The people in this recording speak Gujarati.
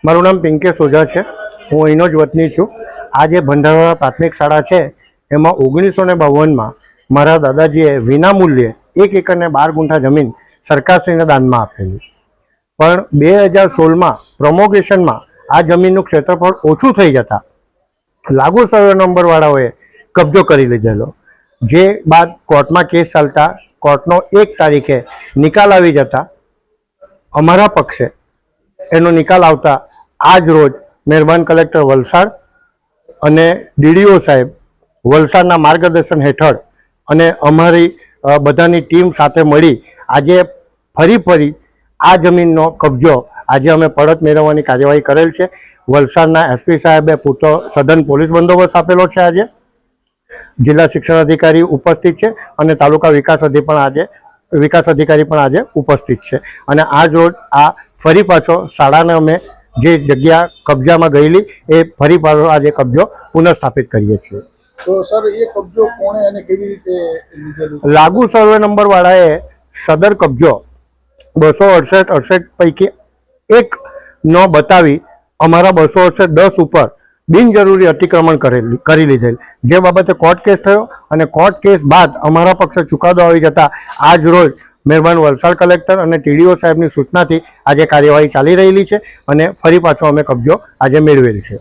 મારું નામ પિંકેશ ઓઝા છે। હું અહીંનો જ વતની છું। આ જે ભંડારવાળા પ્રાથમિક શાળા છે એમાં 1952માં મારા દાદાજીએ વિનામૂલ્યે 1 એકર ને 12 ગુંઠા જમીન સરકારશ્રીને દાનમાં આપેલી, પણ 2016માં પ્રોમોગેશનમાં આ જમીનનું ક્ષેત્રફળ ઓછું થઈ જતા લાગુ સર્વે નંબરવાળાઓએ કબજો કરી લીધેલો, જે બાદ કોર્ટમાં કેસ ચાલતા કોર્ટનો 1 તારીખે નિકાલ આવી જતા અમારા પક્ષે એનો નિકાલ આવતા આજ રોજ મહેરબાન કલેક્ટર વલસાડ અને ડીડીઓ સાહેબ વલસાડના માર્ગદર્શન હેઠળ અને અમારી બધાની ટીમ સાથે મળી આજે ફરી આ જમીનનો કબજો આજે અમે પરત મેળવવાની કાર્યવાહી કરેલ છે। વલસાડના એસપી સાહેબે પૂરતો સઘન પોલીસ બંદોબસ્ત આપેલો છે। આજે જિલ્લા શિક્ષણ અધિકારી ઉપસ્થિત છે અને તાલુકા વિકાસ અધિકારી પણ આજે ઉપસ્થિત છે અને આજ રોજ આ ફરી પાછો શાળાને અમે જે જગ્યા કબજામાં ગયેલી એ ફરી પાછો આજે કબજો પુનઃસ્થાપિત કરીએ છીએ। તો સર એ કબજો કોણે અને કેવી રીતે લીધેલું? લાગુ સર્વે નંબરવાળાએ સદર કબજો 268 પૈકી 1 નો બતાવી અમારા 268-10 ઉપર બિનજરૂરી અતિક્રમણ કરી લીધેલ, જે બાબતે કોર્ટ કેસ થયો અને કોર્ટ કેસ બાદ અમારા પક્ષે ચુકાદો આવી જતા આજ રોજ મહેરબાન વલસાડ કલેક્ટર અને ટીડીઓ સાહેબની સૂચનાથી આજે કાર્યવાહી ચાલી રહેલી છે અને ફરી પાછો અમે કબજો આજે મેળવેલ છે।